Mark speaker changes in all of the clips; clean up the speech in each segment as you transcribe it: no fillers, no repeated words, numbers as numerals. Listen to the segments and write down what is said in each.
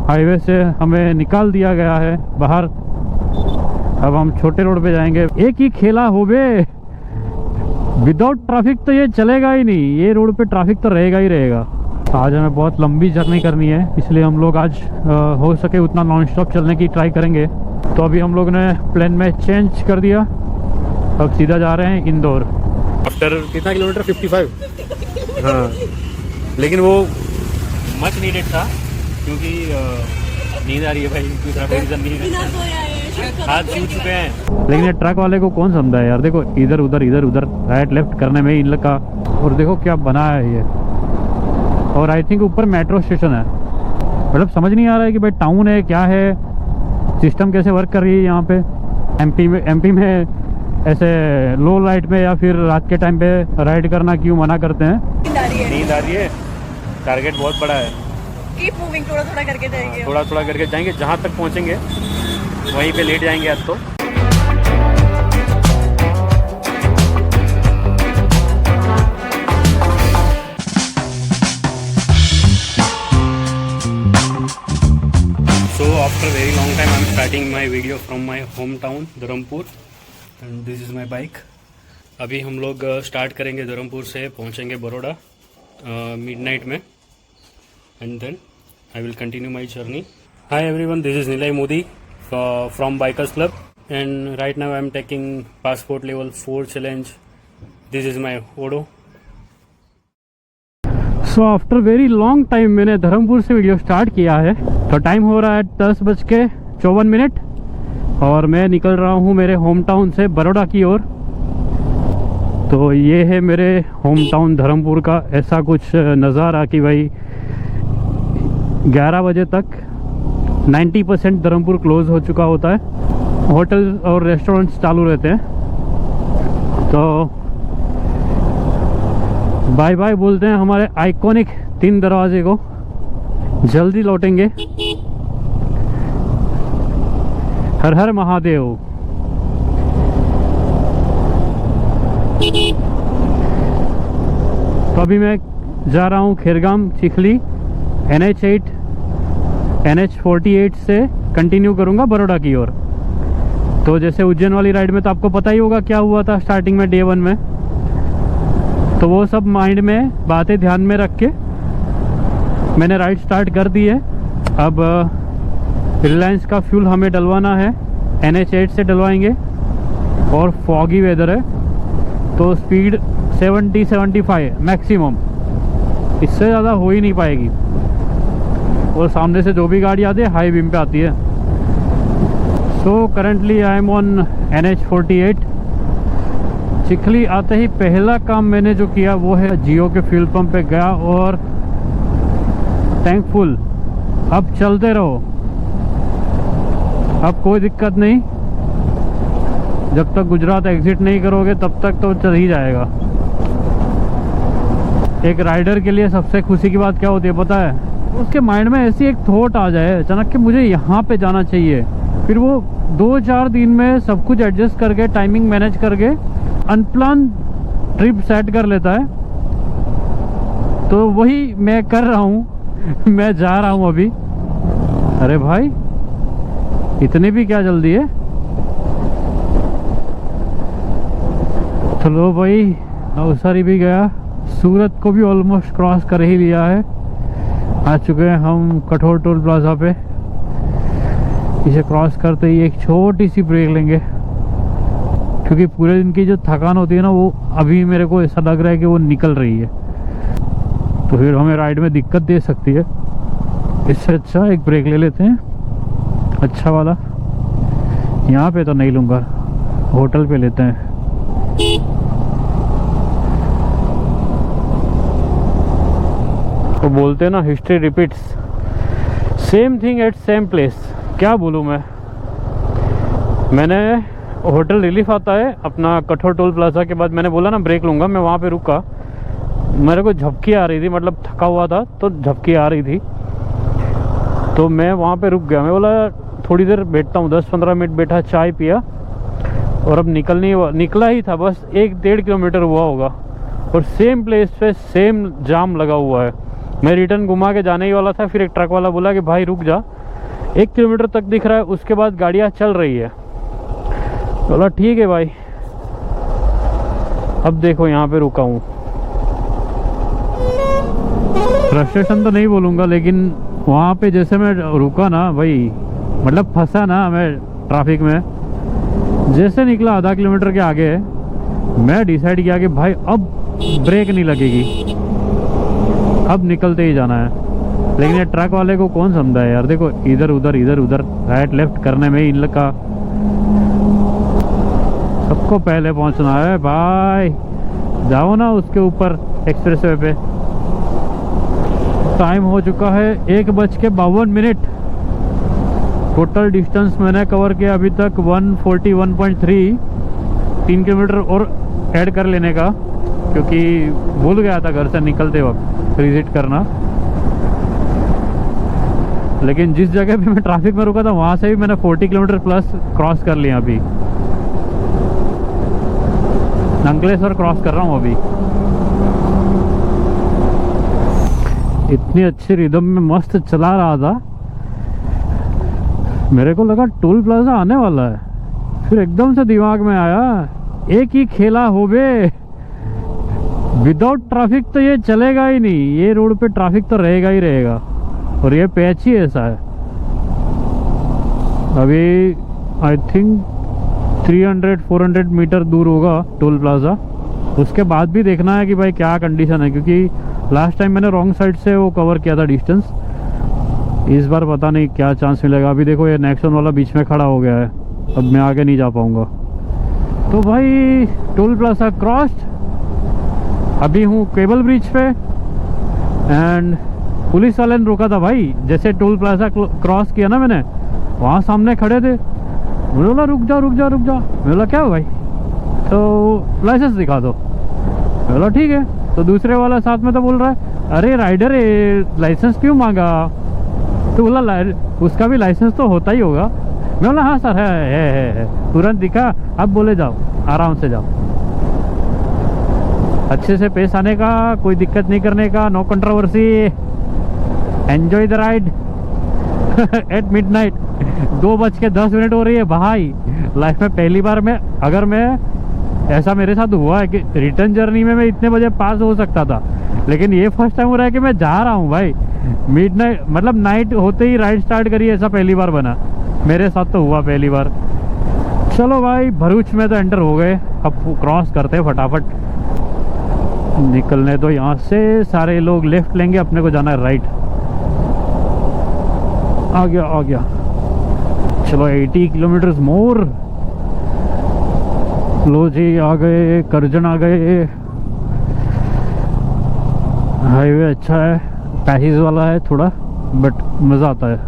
Speaker 1: Highway से हमें निकाल दिया गया है बाहर। अब हम छोटे रोड पे जाएंगे। एक ही खेला हो बे, विदाउट ट्रैफिक तो ये चलेगा ही नहीं, ये रोड पे ट्रैफिक तो रहेगा ही रहेगा। आज हमें बहुत लंबी जर्नी करनी है, इसलिए हम लोग आज हो सके उतना नॉन स्टॉप चलने की ट्राई करेंगे। तो अभी हम लोग ने प्लान में चेंज कर दिया, अब सीधा जा रहे हैं इंदौर।
Speaker 2: आफ्टर कितना किलोमीटर 55। हाँ, लेकिन वो मच नीडेड था क्योंकि नींद आ रही है भाई, दूसरा कोई रीजन नहीं है, हाथ छू चुके हैं।
Speaker 1: लेकिन ये ट्रक वाले को कौन समझा है यार, देखो इधर उधर राइट लेफ्ट करने में इन लोग का। और देखो क्या बना है ये, और आई थिंक ऊपर मेट्रो स्टेशन है। मतलब समझ नहीं आ रहा है कि भाई टाउन है क्या है, सिस्टम कैसे वर्क कर रही है यहाँ पे। एमपी में ऐसे लो लाइट में या फिर रात के टाइम पे राइड करना क्यों मना करते हैं?
Speaker 2: नींद आ रही है, टारगेट बहुत बड़ा है।
Speaker 3: कीप मूविंग, थोड़ा थोड़ा करके जाएंगे,
Speaker 2: थोड़ा थोड़ा करके जाएंगे, जहाँ तक पहुँचेंगे वहीं पे लेट जाएंगे आज तो। So after very long time I'm starting my video from my hometown Dharampur and this is my bike। अभी हम लोग स्टार्ट करेंगे धर्मपुर से, पहुंचेंगे बड़ौदा मिडनाइट में and then I will continue my journey। Hi everyone, this is Nilay Modi from Bikers Club and right now I am taking passport level 4 challenge। This is my Odo।
Speaker 1: So after very long time मैंने धर्मपुर से video start किया है। तो time हो रहा है 10:54 और मैं निकल रहा हूँ मेरे होम टाउन से बड़ौदा की ओर। तो ये है मेरे होम टाउन धर्मपुर का ऐसा कुछ नज़ारा कि भाई 11 बजे तक 90% धर्मपुर क्लोज हो चुका होता है, होटल और रेस्टोरेंट्स चालू रहते हैं। तो बाय बाय बोलते हैं हमारे आइकॉनिक 3 दरवाजे को, जल्दी लौटेंगे। हर हर महादेव। तो अभी मैं जा रहा हूँ खेरगाम चिखली, NH8 NH48 से कंटिन्यू करूँगा बड़ौदा की ओर। तो जैसे उज्जैन वाली राइड में तो आपको पता ही होगा क्या हुआ था स्टार्टिंग में डे 1 में, तो वो सब माइंड में बातें ध्यान में रख के मैंने राइड स्टार्ट कर दी है। अब रिलायंस का फ्यूल हमें डलवाना है, NH8 से डलवाएंगे और फॉगी वेदर है तो स्पीड 70-75 मैक्सिमम, इससे ज़्यादा हो ही नहीं पाएगी। और सामने से जो भी गाड़ी आती है हाई बीम पे आती है। So currently I am on NH48। Chikhli आते ही पहला काम मैंने जो किया वो है जियो के फ्यूल पंप पे गया और टैंक फुल। अब चलते रहो, अब कोई दिक्कत नहीं, जब तक गुजरात एग्जिट नहीं करोगे तब तक तो चल ही जाएगा। एक राइडर के लिए सबसे खुशी की बात क्या होती है पता है? उसके माइंड में ऐसी एक थॉट आ जाए अचानक कि मुझे यहाँ पे जाना चाहिए, फिर वो 2-4 दिन में सब कुछ एडजस्ट करके टाइमिंग मैनेज करके अनप्लान ट्रिप सेट कर लेता है। तो वही मैं कर रहा हूँ मैं जा रहा हूँ अभी। अरे भाई इतनी भी क्या जल्दी है? चलो भाई, नवसारी भी गया, सूरत को भी ऑलमोस्ट क्रॉस कर ही लिया है। आ चुके हैं हम कठोर टोल प्लाजा पे। इसे क्रॉस करते ही एक छोटी सी ब्रेक लेंगे क्योंकि पूरे दिन की जो थकान होती है ना वो अभी मेरे को ऐसा लग रहा है कि वो निकल रही है, तो फिर हमें राइड में दिक्कत दे सकती है। इससे अच्छा एक ब्रेक ले लेते हैं अच्छा वाला। यहाँ पे तो नहीं लूँगा, होटल पे लेते हैं। तो बोलते हैं ना history repeats, same thing at same place. क्या बोलूँ मैंने होटल रिलीफ आता है अपना कठोर टोल प्लाजा के बाद, मैंने बोला ना ब्रेक लूँगा, मैं वहाँ पे रुका, मेरे को झपकी आ रही थी, मतलब थका हुआ था तो झपकी आ रही थी, तो मैं वहाँ पे रुक गया। मैं बोला थोड़ी देर बैठता हूँ, 10-15 मिनट बैठा, चाय पिया और अब निकला ही था, बस 1-1.5 किलोमीटर हुआ होगा और सेम प्लेस पे सेम जाम लगा हुआ है। मैं रिटर्न घुमा के जाने ही वाला था, फिर एक ट्रक वाला बोला कि भाई रुक जा, 1 किलोमीटर तक दिख रहा है, उसके बाद गाड़ियाँ चल रही है। बोला ठीक है भाई। अब देखो यहाँ पे रुका हूँ, फ्रस्ट्रेशन तो नहीं बोलूँगा, लेकिन वहाँ पे जैसे मैं रुका ना भाई, मतलब फंसा ना मैं ट्रैफिक में। जैसे निकला आधा किलोमीटर के आगे, मैं डिसाइड किया कि भाई अब ब्रेक नहीं लगेगी, अब निकलते ही जाना है। लेकिन ये ट्रक वाले को कौन समझा है यार। देखो इधर उधर राइट लेफ्ट करने में इन लोग का, सबको पहले पहुंचना है भाई। जाओ ना उसके ऊपर एक्सप्रेसवे पे। टाइम हो चुका है 1:52। टोटल डिस्टेंस मैंने कवर किया अभी तक 141.3। 3 किलोमीटर और ऐड कर लेने का, क्योंकि भूल गया था घर से निकलते वक्त विजिट करना। लेकिन जिस जगह पे मैं ट्रैफिक में रुका था वहां से भी मैंने 40 किलोमीटर प्लस क्रॉस कर लिया। अभी अंकलेश्वर क्रॉस कर रहा हूँ अभी। इतनी अच्छी रिदम में मस्त चला रहा था, मेरे को लगा टोल प्लाजा आने वाला है, फिर एकदम से दिमाग में आया एक ही खेला हो बे, विदाउट ट्रैफिक तो ये चलेगा ही नहीं, ये रोड पे ट्रैफिक तो रहेगा ही रहेगा। और ये पैच ही ऐसा है। अभी आई थिंक 300-400 मीटर दूर होगा टोल प्लाजा। उसके बाद भी देखना है कि भाई क्या कंडीशन है, क्योंकि लास्ट टाइम मैंने रॉन्ग साइड से वो कवर किया था डिस्टेंस। इस बार पता नहीं क्या चांस मिलेगा। अभी देखो ये नेक्सॉन वाला बीच में खड़ा हो गया है, अब मैं आगे नहीं जा पाऊंगा। तो भाई टोल प्लाजा क्रॉस्ड, अभी हूँ केबल ब्रिज पे। एंड पुलिस वाले ने रोका था भाई, जैसे टोल प्लाजा क्रॉस किया ना मैंने, वहाँ सामने खड़े थे। मुझे बोला रुक जाओ। मैं बोला क्या हो भाई, तो लाइसेंस दिखा दो। मैं बोला ठीक है। तो दूसरे वाला साथ में तो बोल रहा है अरे राइडर लाइसेंस क्यों मांगा। तो बोला उसका भी लाइसेंस तो होता ही होगा। मैं बोला हाँ सर है। तुरंत दिखा। अब बोले जाओ, आराम से जाओ, अच्छे से पेश आने का, कोई दिक्कत नहीं करने का, no controversy, enjoy the ride at midnight. 2:10 हो रही है भाई। लाइफ में पहली बार में, अगर मैं ऐसा मेरे साथ हुआ है कि रिटर्न जर्नी में मैं इतने बजे पास हो सकता था, लेकिन ये फर्स्ट टाइम हो रहा है कि मैं जा रहा हूँ भाई मिडनाइट, मतलब नाइट होते ही राइड स्टार्ट करिए, ऐसा पहली बार बना मेरे साथ, तो हुआ पहली बार। चलो भाई भरूच में तो एंटर हो गए, अब क्रॉस करते हैं फटाफट, निकलने तो यहाँ से। सारे लोग लेफ्ट लेंगे, अपने को जाना है राइट। आ गया। चलो 80 किलोमीटर मोर। लो जी आ गए, करजन आ गए। हाईवे अच्छा है, पैसेज वाला है थोड़ा, बट मज़ा आता है।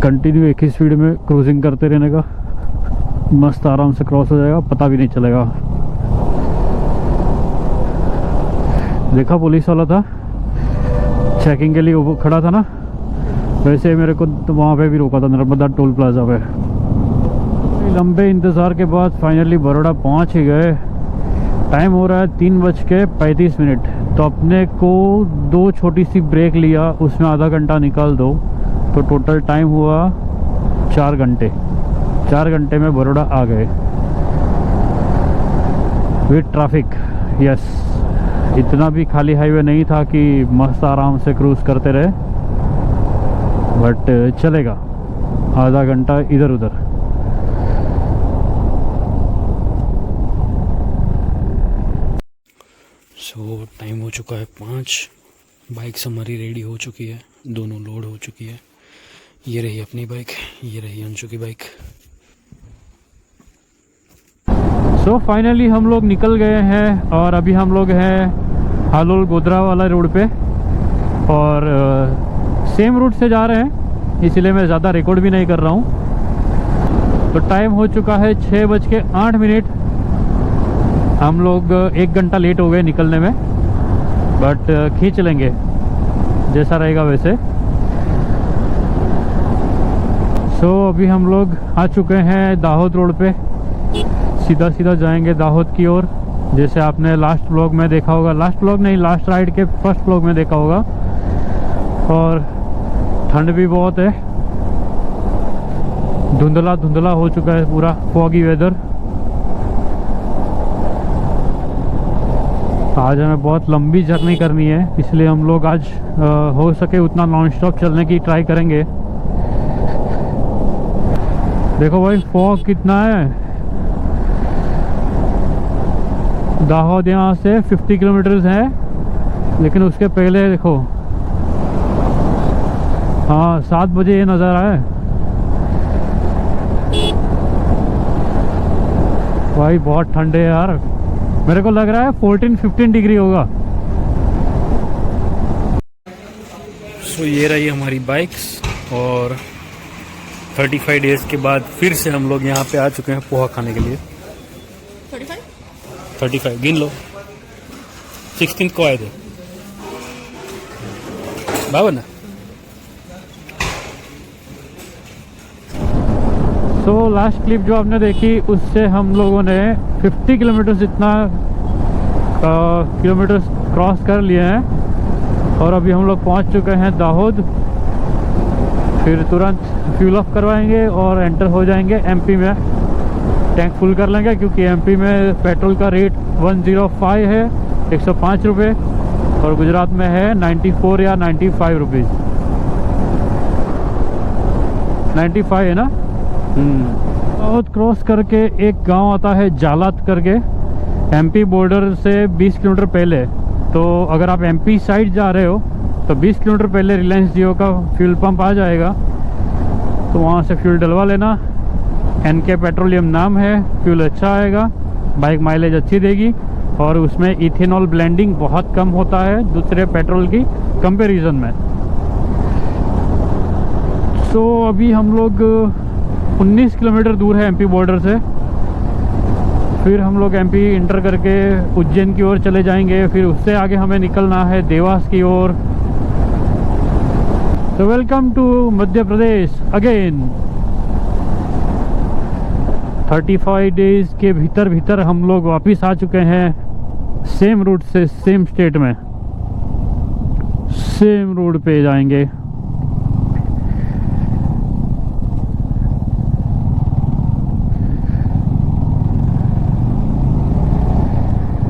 Speaker 1: कंटिन्यू एक ही स्पीड में क्रूजिंग करते रहने का, मस्त आराम से क्रॉस हो जाएगा, पता भी नहीं चलेगा। देखा पुलिस वाला था, चेकिंग के लिए वो खड़ा था ना, वैसे मेरे को तो वहाँ पे भी रोका था नर्मदा टोल प्लाजा पे। लंबे इंतज़ार के बाद फाइनली बड़ौदा पहुँच ही गए। टाइम हो रहा है 3:35। तो अपने को 2 छोटी सी ब्रेक लिया, उसमें आधा घंटा निकाल दो, तो टोटल टाइम हुआ 4 घंटे। 4 घंटे में बड़ौदा आ गए विद ट्रैफिक। यस, इतना भी खाली हाईवे नहीं था कि मस्त आराम से क्रूज करते रहे, बट चलेगा, आधा घंटा इधर उधर।
Speaker 2: सो टाइम हो चुका है 5। बाइक्स हमारी रेडी हो चुकी है, दोनों लोड हो चुकी है। ये रही अपनी बाइक, ये रही अंशु की बाइक।
Speaker 1: सो फाइनली हम लोग निकल गए हैं, और अभी हम लोग हैं हालोल गोधरा वाला रोड पे, और सेम रूट से जा रहे हैं, इसलिए मैं ज़्यादा रिकॉर्ड भी नहीं कर रहा हूँ। तो टाइम हो चुका है 6:08। हम लोग 1 घंटा लेट हो गए निकलने में, बट खींच लेंगे जैसा रहेगा वैसे। सो अभी हम लोग आ चुके हैं दाहोद रोड पे, सीधा जाएंगे दाहोद की ओर, जैसे आपने लास्ट ब्लॉग में देखा होगा, लास्ट राइड के फर्स्ट ब्लॉग में देखा होगा। और ठंड भी बहुत है, धुंधला धुंधला हो चुका है पूरा, फॉगी वेदर। आज हमें बहुत लंबी जर्नी करनी है, इसलिए हम लोग आज हो सके उतना नॉन स्टॉप चलने की ट्राई करेंगे। देखो भाई फॉग कितना है। दाहोद यहाँ से 50 किलोमीटर्स है, लेकिन उसके पहले देखो, हाँ 7 बजे ये नज़ारा है भाई। बहुत ठंडे है यार, मेरे को लग रहा है 14-15 डिग्री होगा।
Speaker 2: सो ये रही हमारी बाइक्स, और 35 डेज़ के बाद फिर से हम लोग यहाँ पे आ चुके हैं पोहा खाने के लिए। 35 गिन लो, 16 को आए थे बाबा ना।
Speaker 1: सो लास्ट क्लिप जो आपने देखी उससे हम लोगों ने 50 किलोमीटर जितना किलोमीटर्स क्रॉस कर लिए हैं, और अभी हम लोग पहुंच चुके हैं दाहोद। फिर तुरंत फ्यूल अप करवाएंगे और एंटर हो जाएंगे एमपी में। टैंक फुल कर लेंगे क्योंकि एमपी में पेट्रोल का रेट 105 है, 105 रुपये, और गुजरात में है 94 या 95 रुपीज़। 95 है ना। दाहोद क्रॉस करके एक गांव आता है जालात करके, एमपी बॉर्डर से 20 किलोमीटर पहले। तो अगर आप एमपी साइड जा रहे हो तो 20 किलोमीटर पहले रिलायंस जियो का फ्यूल पंप आ जाएगा, तो वहाँ से फ्यूल डलवा लेना। एनके पेट्रोलियम नाम है, फ्यूल अच्छा आएगा, बाइक माइलेज अच्छी देगी, और उसमें इथेनॉल ब्लेंडिंग बहुत कम होता है दूसरे पेट्रोल की कंपैरिजन में। सो अभी हम लोग 19 किलोमीटर दूर है एमपी बॉर्डर से। फिर हम लोग एमपी इंटर करके उज्जैन की ओर चले जाएंगे, फिर उससे आगे हमें निकलना है देवास की ओर। तो welcome to Madhya Pradesh again. 35 days के भीतर हम लोग वापस आ चुके हैं सेम रूट से, सेम स्टेट में, सेम रोड पे जाएंगे।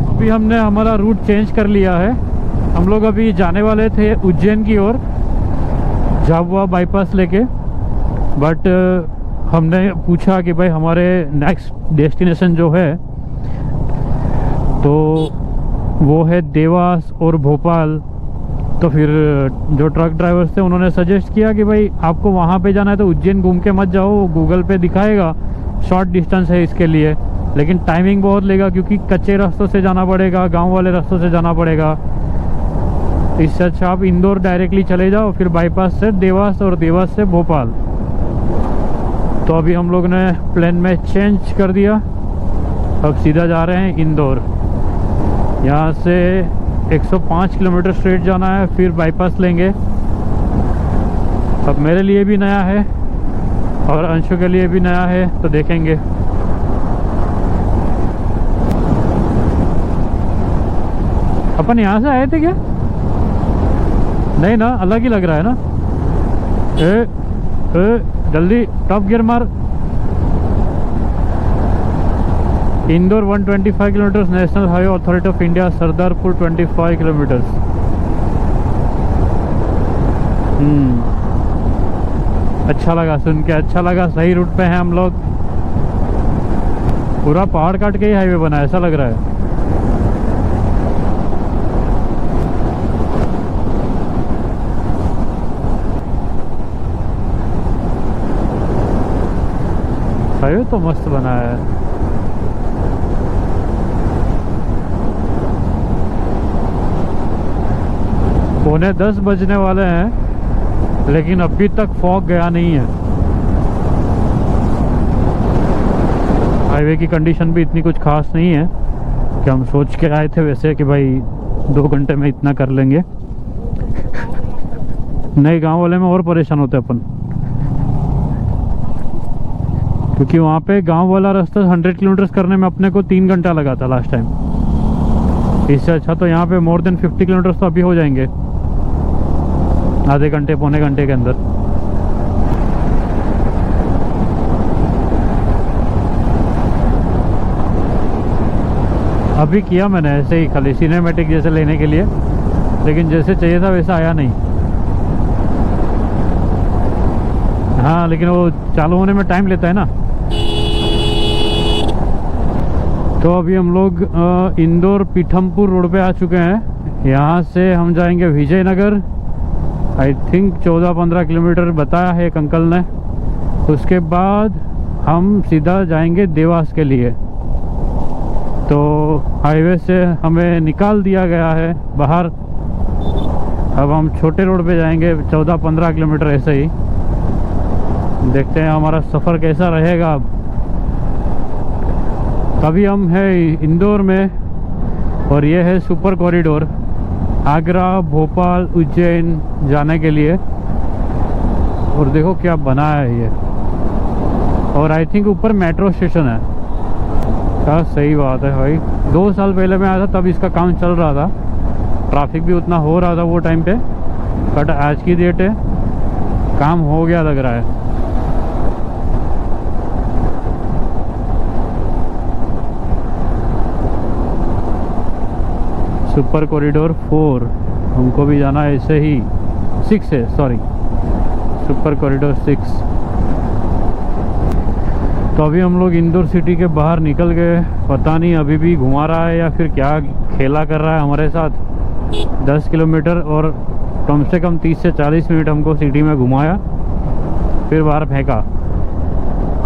Speaker 1: अभी हमने हमारा रूट चेंज कर लिया है। हम लोग अभी जाने वाले थे उज्जैन की ओर, झाबुआ बाईपास लेके, बट हमने पूछा कि भाई हमारे नेक्स्ट डेस्टिनेशन जो है तो वो है देवास और भोपाल। तो फिर जो ट्रक ड्राइवर्स थे उन्होंने सजेस्ट किया कि भाई आपको वहाँ पे जाना है तो उज्जैन घूम के मत जाओ, गूगल पे दिखाएगा शॉर्ट डिस्टेंस है इसके लिए, लेकिन टाइमिंग बहुत लेगा क्योंकि कच्चे रास्तों से जाना पड़ेगा, गांव वाले रास्तों से जाना पड़ेगा। इससे अच्छा आप इंदौर डायरेक्टली चले जाओ, फिर बाईपास से देवास और देवास से भोपाल। तो अभी हम लोग ने प्लान में चेंज कर दिया, अब सीधा जा रहे हैं इंदौर। यहाँ से 105 किलोमीटर स्ट्रेट जाना है, फिर बाईपास लेंगे। अब मेरे लिए भी नया है और अंशु के लिए भी नया है, तो देखेंगे। अपन यहाँ से आए थे क्या? नहीं ना, अलग ही लग रहा है ना। जल्दी टॉप गियर मार। Indore 125 kilometre, national highway authority of India, Sardarpur 25 kilometre. अच्छा लगा सुन के, अच्छा लगा। सही रूट पे हैं हम लोग। पूरा पहाड़ काट के ही हाईवे बना है, ऐसा लग रहा है। हाईवे तो मस्त बना है। पौने 10 बजने वाले हैं, लेकिन अभी तक फॉग गया नहीं है। हाईवे की कंडीशन भी इतनी कुछ खास नहीं है कि हम सोच के आए थे वैसे कि भाई 2 घंटे में इतना कर लेंगे। नए गांव वाले में और परेशान होते अपन, क्योंकि वहाँ पे गांव वाला रास्ता 100 किलोमीटर करने में अपने को 3 घंटा लगा था लास्ट टाइम। इससे अच्छा तो यहाँ पे मोर देन 50 किलोमीटर तो अभी हो जाएंगे आधे घंटे पौने घंटे के अंदर। अभी किया मैंने ऐसे ही खाली सिनेमैटिक जैसे लेने के लिए, लेकिन जैसे चाहिए था वैसा आया नहीं। हाँ लेकिन वो चालू होने में टाइम लेता है ना। तो अभी हम लोग इंदौर पीठमपुर रोड पे आ चुके हैं। यहाँ से हम जाएंगे विजयनगर, आई थिंक 14-15 किलोमीटर बताया है एक अंकल ने। उसके बाद हम सीधा जाएंगे देवास के लिए। तो हाईवे से हमें निकाल दिया गया है बाहर। अब हम छोटे रोड पे जाएंगे 14-15 किलोमीटर ऐसे ही। देखते हैं हमारा सफ़र कैसा रहेगा। अभी हम हैं इंदौर में और ये है सुपर कॉरिडोर आगरा, भोपाल, उज्जैन जाने के लिए। और देखो क्या बना है ये, और आई थिंक ऊपर मेट्रो स्टेशन है। क्या सही बात है भाई। 2 साल पहले मैं आया था तब इसका काम चल रहा था, ट्रैफिक भी उतना हो रहा था वो टाइम पे। बट आज की डेट है काम हो गया लग रहा है। सुपर कॉरिडोर 4 हमको भी जाना है ऐसे ही। 6 है, सॉरी, सुपर कॉरिडोर 6। तो अभी हम लोग इंदौर सिटी के बाहर निकल गए। पता नहीं अभी भी घुमा रहा है या फिर क्या खेला कर रहा है हमारे साथ। 10 किलोमीटर और कम से कम 30 से 40 मिनट हमको सिटी में घुमाया, फिर बाहर फेंका।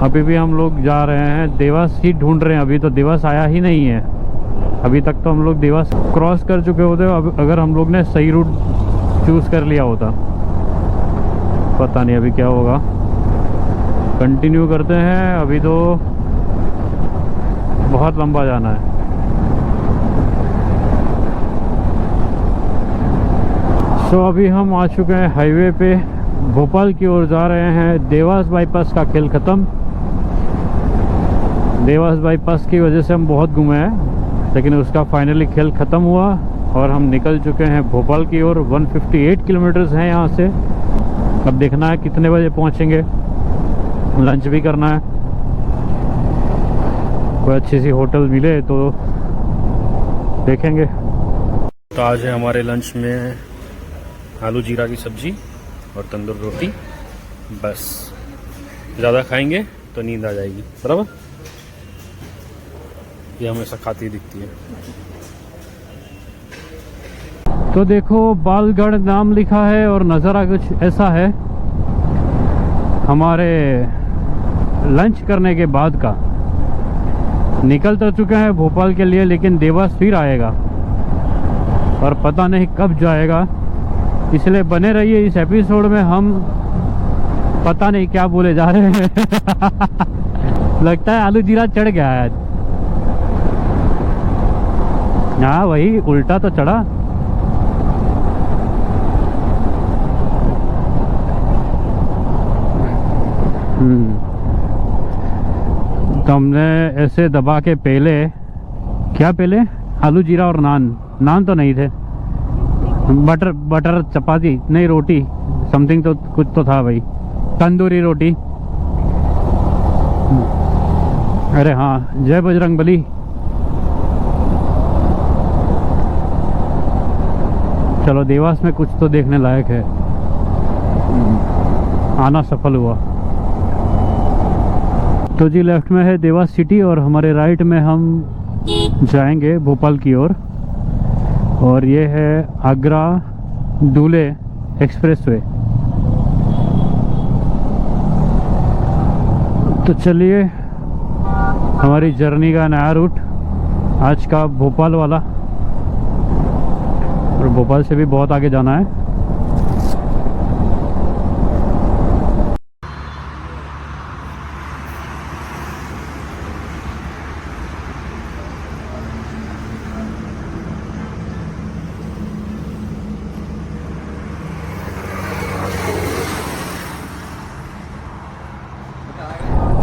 Speaker 1: अभी भी हम लोग जा रहे हैं देवास ही ढूंढ रहे हैं। अभी तो देवास आया ही नहीं है। अभी तक तो हम लोग देवास क्रॉस कर चुके होते अगर हम लोग ने सही रूट चूज़ कर लिया होता। पता नहीं अभी क्या होगा। कंटिन्यू करते हैं, अभी तो बहुत लंबा जाना है। सो अभी हम आ चुके हैं हाईवे पे, भोपाल की ओर जा रहे हैं। देवास बाईपास का खेल ख़त्म। देवास बाईपास की वजह से हम बहुत घूमे हैं, लेकिन उसका फाइनली खेल ख़त्म हुआ और हम निकल चुके हैं भोपाल की ओर। 158 किलोमीटर्स हैं यहाँ से। अब देखना है कितने बजे पहुँचेंगे। लंच भी करना है, कोई अच्छी सी होटल मिले तो देखेंगे।
Speaker 2: तो आज है हमारे लंच में आलू जीरा की सब्जी और तंदूर रोटी। बस ज़्यादा खाएंगे तो नींद आ जाएगी, बराबर। ये हमेशा खाती दिखती है।
Speaker 1: तो देखो बालगढ़ नाम लिखा है और नज़ारा कुछ ऐसा है हमारे लंच करने के बाद का। निकल तो चुके हैं भोपाल के लिए, लेकिन देवास फिर आएगा और पता नहीं कब जाएगा। इसलिए बने रहिए इस एपिसोड में। हम पता नहीं क्या बोले जा रहे हैं। लगता है आलू जीरा चढ़ गया है। हाँ वही उल्टा तो चढ़ा। तो हमने ऐसे दबा के पहले आलू जीरा और नान तो नहीं थे, बटर चपाती नहीं, रोटी समथिंग तो कुछ तो था भाई, तंदूरी रोटी। अरे हाँ, जय बजरंगबली। चलो देवास में कुछ तो देखने लायक है। आना सफल हुआ। तो जी लेफ्ट में है देवास सिटी और हमारे राइट में हम जाएंगे भोपाल की ओर। और ये है आगरा दूल्हे एक्सप्रेसवे। तो चलिए हमारी जर्नी का नया रूट आज का भोपाल वाला, और भोपाल से भी बहुत आगे जाना है।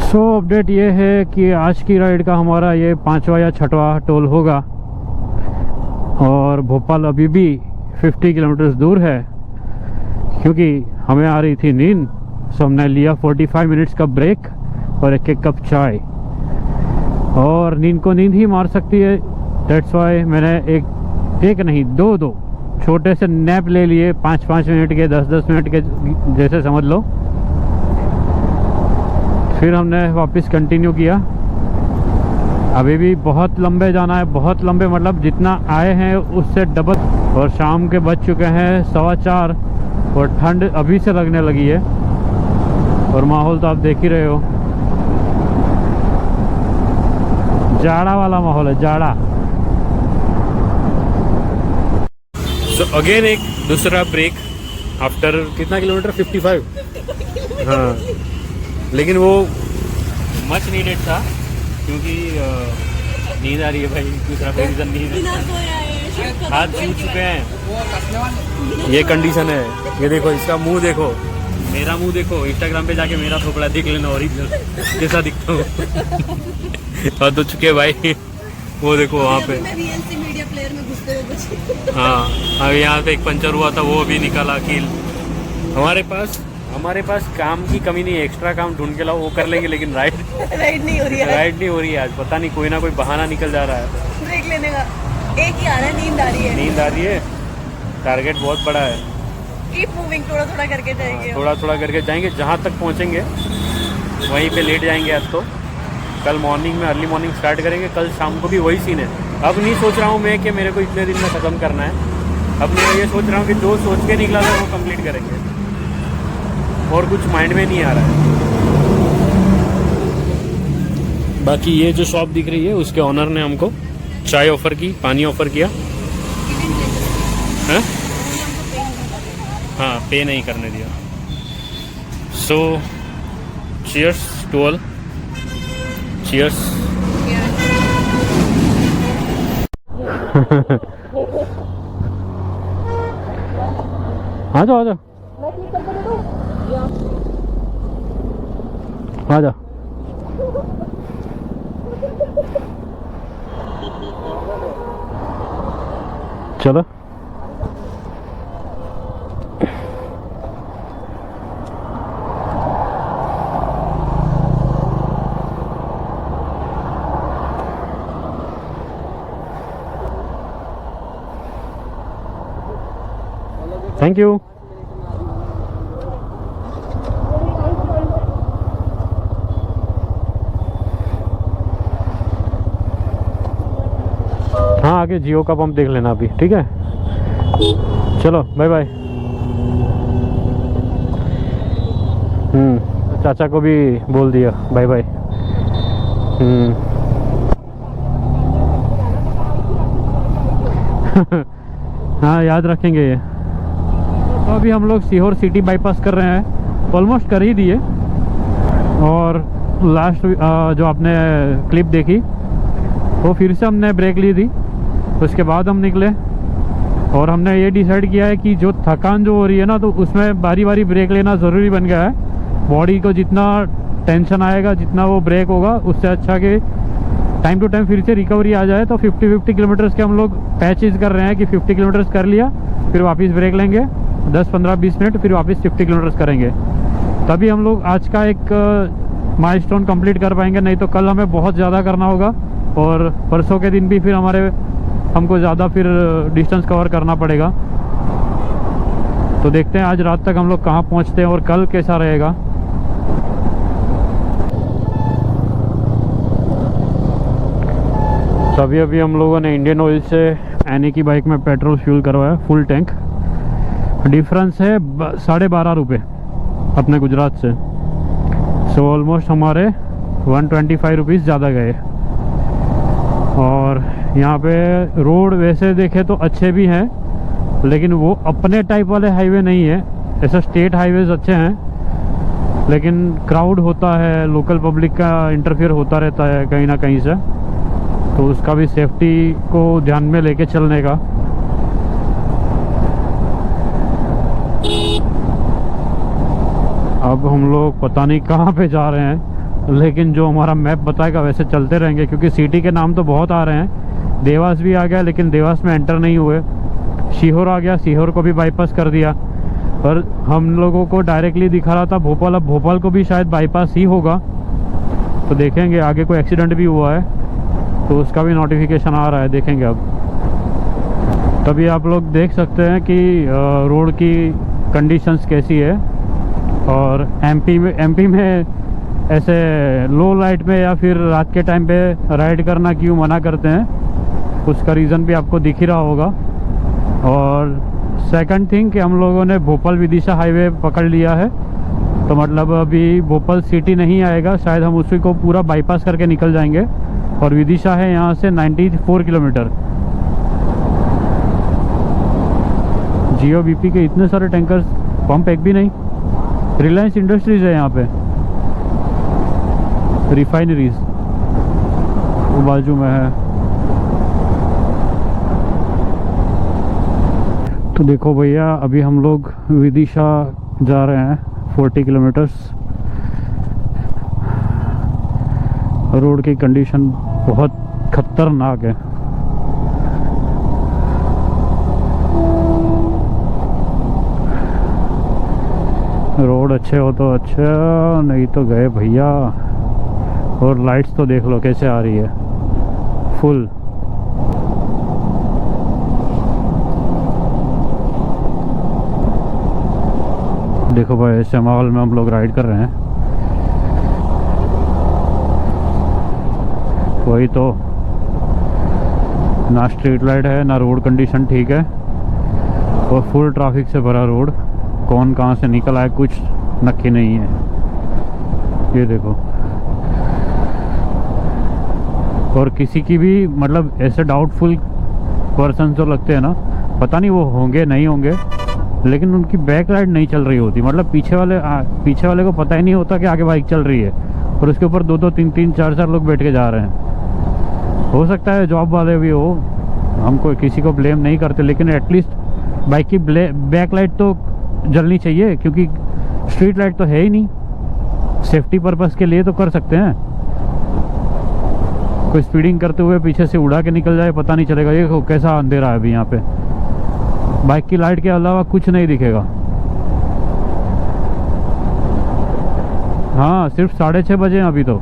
Speaker 1: सो अपडेट ये है कि आज की राइड का हमारा ये 5वां या 6वां टोल होगा और भोपाल अभी भी 50 किलोमीटर दूर है। क्योंकि हमें आ रही थी नींद, सो हमने लिया 45 मिनट्स का ब्रेक और एक कप चाय। और नींद को नींद ही मार सकती है, दैट्स वाई मैंने एक नहीं दो छोटे से नैप ले लिए, 5-5 मिनट के, 10-10 मिनट के जैसे समझ लो। फिर हमने वापस कंटिन्यू किया। अभी भी बहुत लंबे जाना है, बहुत लंबे, मतलब जितना आए हैं उससे डबल। और शाम के बज चुके हैं 4:15 और ठंड अभी से लगने लगी है। और माहौल तो आप देख ही रहे हो, जाड़ा वाला माहौल है, जाड़ा।
Speaker 2: सो अगेन एक दूसरा ब्रेक आफ्टर कितना किलोमीटर, 55। हाँ, लेकिन वो मच नीडेड था क्योंकि नींद आ रही है भाई, दूसरा कोई रीजन नहीं है। हाथ छू चुके हैं, ये कंडीशन है। ये देखो, इसका मुंह देखो, मेरा मुंह देखो, इंस्टाग्राम पे जाके मेरा थोपड़ा देख लेना, ओरिजिनल कैसा दिखता हूँ। और तो चुके भाई, वो देखो वहाँ पे।
Speaker 3: मीडिया प्लेयर में घुसते हुए बचे।
Speaker 2: हाँ, अब यहाँ पे एक पंचर हुआ था, वो भी निकाला कील। हमारे पास काम की कमी नहीं है, एक्स्ट्रा काम ढूंढ के लाओ, वो कर लेंगे, लेकिन राइड
Speaker 3: नहीं हो रही है।
Speaker 2: राइड नहीं हो रही है आज, पता नहीं कोई ना कोई बहाना निकल जा रहा है
Speaker 3: ब्रेक लेने का। एक ही आ रहा है, नींद आ रही है।
Speaker 2: टारगेट बहुत बड़ा है।
Speaker 3: कीप मूविंग, थोड़ा थोड़ा करके जाएंगे।
Speaker 2: थोड़ा थोड़ा करके जाएंगे, जहाँ तक पहुँचेंगे वहीं पे लेट जाएंगे आज तो। कल मॉर्निंग में, अर्ली मॉर्निंग स्टार्ट करेंगे, कल शाम को भी वही सीन है। अब नहीं सोच रहा हूँ मैं कि मेरे को इतने दिन में ख़त्म करना है। अब मैं ये सोच रहा हूँ कि जो सोच के निकला था वो कंप्लीट करेंगे, और कुछ माइंड में नहीं आ रहा है। बाकी ये जो शॉप दिख रही है, उसके ऑनर ने हमको चाय ऑफ़र की, पानी ऑफ़र किया है? हाँ, पे नहीं करने दिया। So cheers to all, cheers.
Speaker 1: आ जाओ आ जाओ। चलो थैंक यू। हाँ, आगे जियो का पंप देख लेना अभी, ठीक है? चलो बाय बाय। चाचा को भी बोल दिया बाय बाय। हाँ, याद रखेंगे ये। तो अभी हम लोग सीहोर सिटी बाईपास कर रहे हैं, ऑलमोस्ट कर ही दिए। और लास्ट जो आपने क्लिप देखी, वो फिर से हमने ब्रेक ली थी, उसके बाद हम निकले। और हमने ये डिसाइड किया है कि जो थकान जो हो रही है ना, तो उसमें बारी बारी ब्रेक लेना ज़रूरी बन गया है। बॉडी को जितना टेंशन आएगा, जितना वो ब्रेक होगा, उससे अच्छा कि टाइम टू टाइम फिर से रिकवरी आ जाए। तो 50 किलोमीटर्स के हम लोग पैचेज कर रहे हैं कि 50 किलोमीटर्स कर लिया, फिर वापस ब्रेक लेंगे 10-15-20 मिनट, फिर वापस 50 किलोमीटर्स करेंगे। तभी हम लोग आज का एक माइलस्टोन कंप्लीट कर पाएंगे, नहीं तो कल हमें बहुत ज़्यादा करना होगा। और परसों के दिन भी फिर हमको ज़्यादा फिर डिस्टेंस कवर करना पड़ेगा। तो देखते हैं आज रात तक हम लोग कहाँ पहुँचते हैं और कल कैसा रहेगा। तो अभी हम लोगों ने इंडियन ऑयल से एनी की बाइक में पेट्रोल फ्यूल करवाया, फुल टैंक। डिफरेंस है 12.5 रुपये अपने गुजरात से। सो ऑलमोस्ट हमारे 125 रुपीज़ ज़्यादा गए। और यहाँ पे रोड वैसे देखे तो अच्छे भी हैं, लेकिन वो अपने टाइप वाले हाईवे नहीं है। ऐसे स्टेट हाईवेज अच्छे हैं, लेकिन क्राउड होता है, लोकल पब्लिक का इंटरफेयर होता रहता है कहीं ना कहीं से। तो उसका भी सेफ्टी को ध्यान में लेके चलने का। अब हम लोग पता नहीं कहाँ पे जा रहे हैं, लेकिन जो हमारा मैप बताएगा वैसे चलते रहेंगे, क्योंकि सिटी के नाम तो बहुत आ रहे हैं। देवास भी आ गया, लेकिन देवास में एंटर नहीं हुए। सीहोर आ गया, सीहोर को भी बाईपास कर दिया। और हम लोगों को डायरेक्टली दिखा रहा था भोपाल, अब भोपाल को भी शायद बाईपास ही होगा। तो देखेंगे, आगे कोई एक्सीडेंट भी हुआ है तो उसका भी नोटिफिकेशन आ रहा है, देखेंगे अब। तभी आप लोग देख सकते हैं कि रोड की कंडीशंस कैसी है। और एमपी में ऐसे लो लाइट में या फिर रात के टाइम पे राइड करना क्यों मना करते हैं, उसका रीज़न भी आपको दिख ही रहा होगा। और सेकंड थिंग कि हम लोगों ने भोपाल विदिशा हाईवे पकड़ लिया है, तो मतलब अभी भोपाल सिटी नहीं आएगा, शायद हम उसी को पूरा बाईपास करके निकल जाएंगे। और विदिशा है यहाँ से 94 किलोमीटर। जियो बीपी के इतने सारे टैंकर्स, पंप एक भी नहीं। रिलायंस इंडस्ट्रीज है यहाँ पे, रिफाइनरीज वो बाजू में है। तो देखो भैया, अभी हम लोग विदिशा जा रहे हैं 40 किलोमीटर्स। रोड की कंडीशन बहुत खतरनाक है। रोड अच्छे हो तो अच्छा, नहीं तो गए भैया। और लाइट्स तो देख लो कैसे आ रही है, फुल। देखो भाई, ऐसे माहौल में हम लोग राइड कर रहे हैं। वही तो, ना स्ट्रीट लाइट है ना रोड कंडीशन ठीक है, और फुल ट्रैफिक से भरा रोड। कौन कहाँ से निकल आए कुछ नक्की नहीं है। ये देखो, और किसी की भी मतलब ऐसे डाउटफुल पर्सन जो लगते हैं ना, पता नहीं वो होंगे नहीं होंगे, लेकिन उनकी बैक लाइट नहीं चल रही होती। मतलब पीछे वाले को पता ही नहीं होता कि आगे बाइक चल रही है, और उसके ऊपर 2-2, 3-3, 4-4 लोग बैठ के जा रहे हैं। हो सकता है जॉब वाले भी हो, हमको किसी को ब्लेम नहीं करते, लेकिन एटलीस्ट बाइक की बैक लाइट तो जलनी चाहिए, क्योंकि स्ट्रीट लाइट तो है ही नहीं। सेफ्टी पर्पस के लिए तो कर सकते हैं। कोई स्पीडिंग करते हुए पीछे से उड़ा के निकल जाए, पता नहीं चलेगा। ये कैसा अंधेरा है अभी यहाँ पे, बाइक की लाइट के अलावा कुछ नहीं दिखेगा। हाँ, सिर्फ 6:30 बजे हैं अभी तो,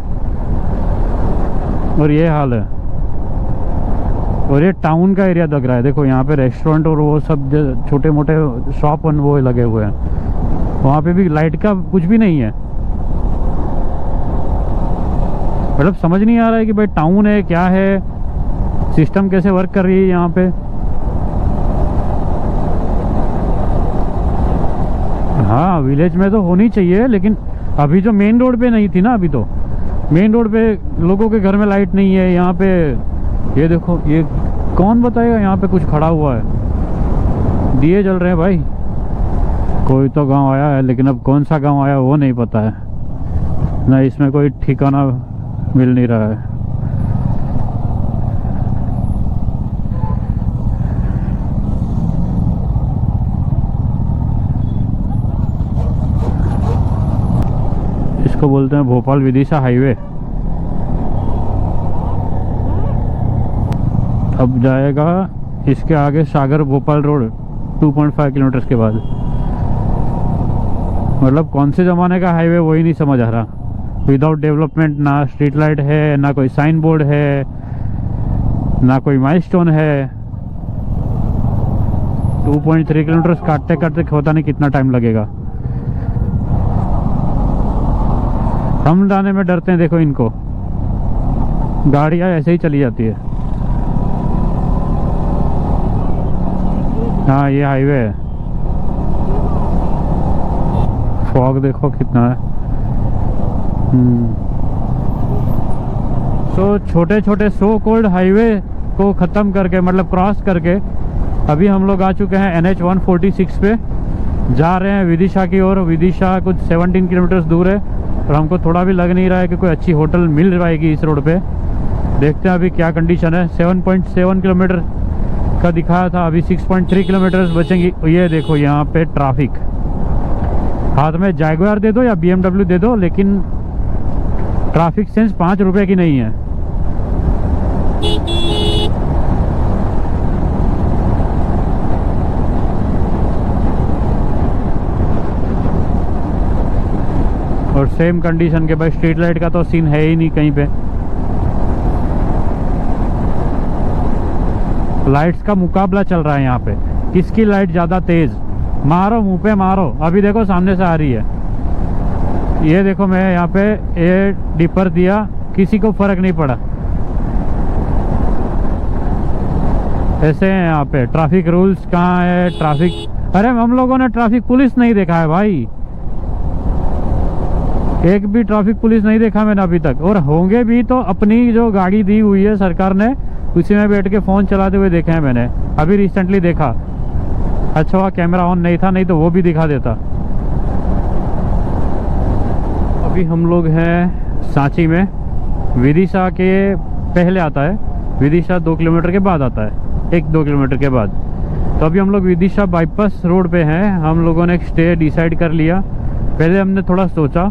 Speaker 1: और ये हाल है। और ये टाउन का एरिया लग रहा है। देखो यहाँ पे रेस्टोरेंट और वो सब छोटे मोटे शॉप वो लगे हुए हैं, वहाँ पे भी लाइट का कुछ भी नहीं है। मतलब समझ नहीं आ रहा है कि भाई टाउन है क्या है, सिस्टम कैसे वर्क कर रही है यहाँ पे। हाँ, विलेज में तो होनी चाहिए, लेकिन अभी जो मेन रोड पे नहीं थी ना, अभी तो मेन रोड पे लोगों के घर में लाइट नहीं है। यहाँ पे ये देखो, ये कौन बताएगा यहाँ पे कुछ खड़ा हुआ है, दिए जल रहे हैं भाई। कोई तो गांव आया है, लेकिन अब कौन सा गांव आया वो नहीं पता है ना, इसमें कोई ठिकाना मिल नहीं रहा है। इसको बोलते हैं भोपाल विदिशा हाईवे। अब जाएगा इसके आगे सागर भोपाल रोड 2.5 किलोमीटर के बाद। मतलब कौन से ज़माने का हाईवे वही नहीं समझ आ रहा। विदाउट डेवलपमेंट, ना स्ट्रीट लाइट है, ना कोई साइन बोर्ड है, ना कोई माइलस्टोन है। 2.3 किलोमीटर काटते काटते पता नहीं कितना टाइम लगेगा। हम जाने में डरते हैं, देखो इनको, गाड़ियाँ ऐसे ही चली जाती है। हाँ, ये हाईवे है। फॉग देखो कितना है। तो छोटे छोटे सो कॉल्ड हाईवे को ख़त्म करके, मतलब क्रॉस करके, अभी हम लोग आ चुके हैं NH 146 पे। जा रहे हैं विदिशा की ओर। विदिशा कुछ 17 किलोमीटर दूर है, और हमको थोड़ा भी लग नहीं रहा है कि कोई अच्छी होटल मिल पाएगी इस रोड पे। देखते हैं अभी क्या कंडीशन है। 7.7 किलोमीटर का दिखाया था, अभी 6.3 किलोमीटर बचेंगी। ये देखो यहाँ पे ट्रैफिक। हाथ में जैगुआर दे दो या BMW दे दो, लेकिन ट्रैफिक सेंस 5 रुपए की नहीं है। और सेम कंडीशन के भाई, स्ट्रीट लाइट का तो सीन है ही नहीं कहीं पे। लाइट्स का मुकाबला चल रहा है यहाँ पे, किसकी लाइट ज़्यादा तेज़। मारो मुंह पे मारो। अभी देखो सामने से आ रही है, ये देखो मैं यहाँ पे ये डिपर दिया, किसी को फर्क नहीं पड़ा। ऐसे हैं यहाँ पे। ट्रैफिक रूल्स कहाँ है? ट्रैफिक, अरे हम लोगों ने ट्रैफिक पुलिस नहीं देखा है भाई, एक भी ट्रैफिक पुलिस नहीं देखा मैंने अभी तक। और होंगे भी तो अपनी जो गाड़ी दी हुई है सरकार ने, उसी में बैठ के फ़ोन चलाते हुए देखे हैं मैंने। अभी रिसेंटली देखा, अच्छा हुआ कैमरा ऑन नहीं था, नहीं तो वो भी दिखा देता। अभी हम लोग हैं सांची में। विदिशा के पहले आता है, विदिशा 2 किलोमीटर के बाद आता है, 1-2 किलोमीटर के बाद। तो अभी हम लोग विदिशा बाईपास रोड पे हैं। हम लोगों ने एक स्टे डिसाइड कर लिया। पहले हमने थोड़ा सोचा,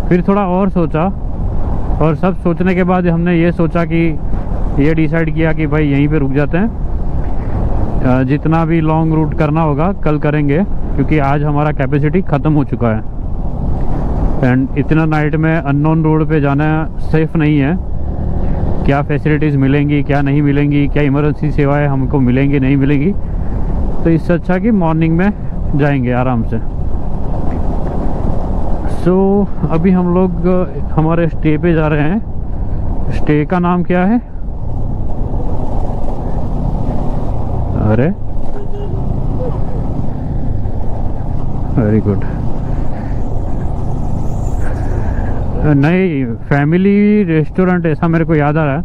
Speaker 1: फिर थोड़ा और सोचा, और सब सोचने के बाद हमने ये सोचा कि ये डिसाइड किया कि भाई यहीं पे रुक जाते हैं। जितना भी लॉन्ग रूट करना होगा कल करेंगे, क्योंकि आज हमारा कैपेसिटी ख़त्म हो चुका है। एंड इतना नाइट में अननोन रोड पे जाना सेफ़ नहीं है। क्या फैसिलिटीज़ मिलेंगी, क्या नहीं मिलेंगी, क्या इमरजेंसी सेवाएं हमको मिलेंगी नहीं मिलेंगी, तो इससे अच्छा कि मॉर्निंग में जाएंगे आराम से। सो अभी हम लोग हमारे स्टे पे जा रहे हैं। स्टे का नाम क्या है? अरे वेरी गुड, नहीं फैमिली रेस्टोरेंट ऐसा मेरे को याद आ रहा है।